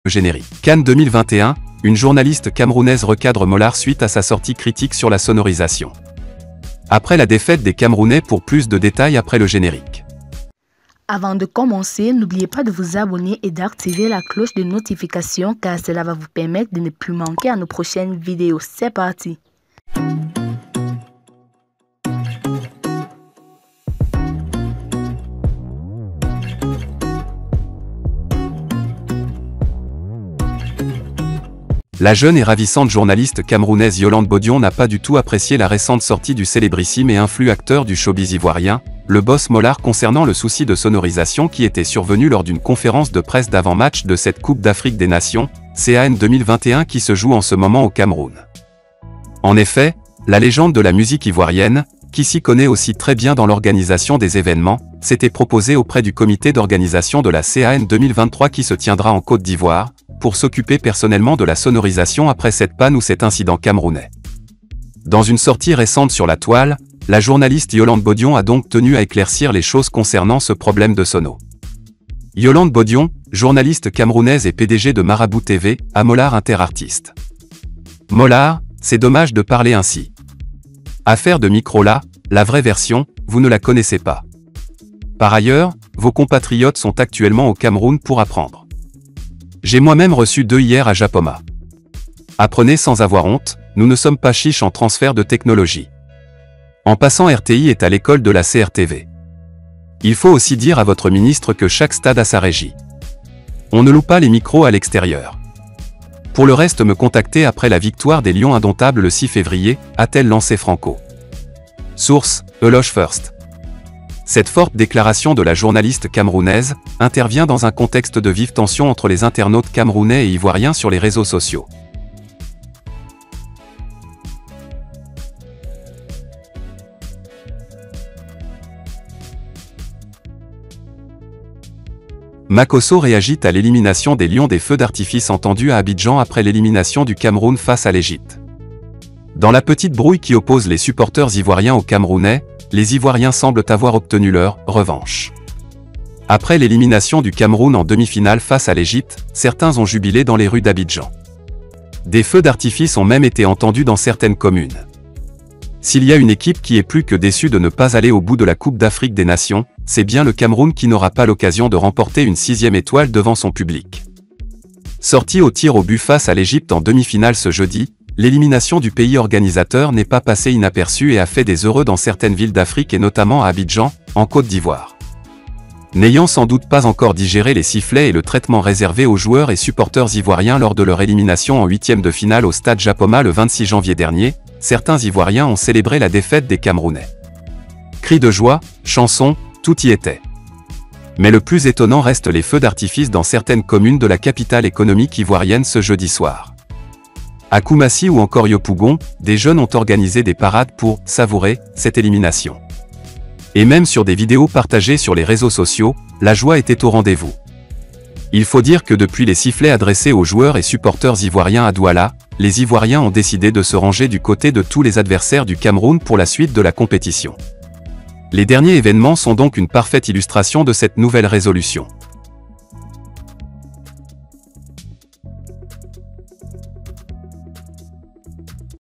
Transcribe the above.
Générique. Cannes 2021, une journaliste camerounaise recadre Mollard suite à sa sortie critique sur la sonorisation. Après la défaite des Camerounais, pour plus de détails après le générique. Avant de commencer, n'oubliez pas de vous abonner et d'activer la cloche de notification car cela va vous permettre de ne plus manquer à nos prochaines vidéos. C'est parti! La jeune et ravissante journaliste camerounaise Yolande Bodion n'a pas du tout apprécié la récente sortie du célébrissime et influent acteur du showbiz ivoirien, le boss Mollard, concernant le souci de sonorisation qui était survenu lors d'une conférence de presse d'avant-match de cette Coupe d'Afrique des Nations, CAN 2021 qui se joue en ce moment au Cameroun. En effet, la légende de la musique ivoirienne, qui s'y connaît aussi très bien dans l'organisation des événements, s'était proposée auprès du comité d'organisation de la CAN 2023 qui se tiendra en Côte d'Ivoire, pour s'occuper personnellement de la sonorisation après cette panne ou cet incident camerounais. Dans une sortie récente sur la toile, la journaliste Yolande Bodion a donc tenu à éclaircir les choses concernant ce problème de sono. Yolande Bodion, journaliste camerounaise et PDG de Marabout TV, à Mollard Interartiste. Mollard, c'est dommage de parler ainsi. Affaire de micro là, la vraie version, vous ne la connaissez pas. Par ailleurs, vos compatriotes sont actuellement au Cameroun pour apprendre. J'ai moi-même reçu 2 hier à Japoma. Apprenez sans avoir honte, nous ne sommes pas chiches en transfert de technologie. En passant, RTI est à l'école de la CRTV. Il faut aussi dire à votre ministre que chaque stade a sa régie. On ne loue pas les micros à l'extérieur. Pour le reste, me contacter après la victoire des Lions indomptables le 6 février, a-t-elle lancé Franco. Source, Eloge First. Cette forte déclaration de la journaliste camerounaise intervient dans un contexte de vive tension entre les internautes camerounais et ivoiriens sur les réseaux sociaux. Makosso réagit à l'élimination des Lions des feux d'artifice entendus à Abidjan après l'élimination du Cameroun face à l'Égypte. Dans la petite brouille qui oppose les supporters ivoiriens aux Camerounais, les Ivoiriens semblent avoir obtenu leur revanche. Après l'élimination du Cameroun en demi-finale face à l'Égypte, certains ont jubilé dans les rues d'Abidjan. Des feux d'artifice ont même été entendus dans certaines communes. S'il y a une équipe qui est plus que déçue de ne pas aller au bout de la Coupe d'Afrique des Nations, c'est bien le Cameroun qui n'aura pas l'occasion de remporter une 6e étoile devant son public. Sorti au tir au but face à l'Égypte en demi-finale ce jeudi, l'élimination du pays organisateur n'est pas passée inaperçue et a fait des heureux dans certaines villes d'Afrique et notamment à Abidjan, en Côte d'Ivoire. N'ayant sans doute pas encore digéré les sifflets et le traitement réservé aux joueurs et supporters ivoiriens lors de leur élimination en 8e de finale au stade Japoma le 26 janvier dernier, certains Ivoiriens ont célébré la défaite des Camerounais. Cris de joie, chansons, tout y était. Mais le plus étonnant reste les feux d'artifice dans certaines communes de la capitale économique ivoirienne ce jeudi soir. À Koumassi ou encore Yopougon, des jeunes ont organisé des parades pour savourer cette élimination. Et même sur des vidéos partagées sur les réseaux sociaux, la joie était au rendez-vous. Il faut dire que depuis les sifflets adressés aux joueurs et supporters ivoiriens à Douala, les Ivoiriens ont décidé de se ranger du côté de tous les adversaires du Cameroun pour la suite de la compétition. Les derniers événements sont donc une parfaite illustration de cette nouvelle résolution.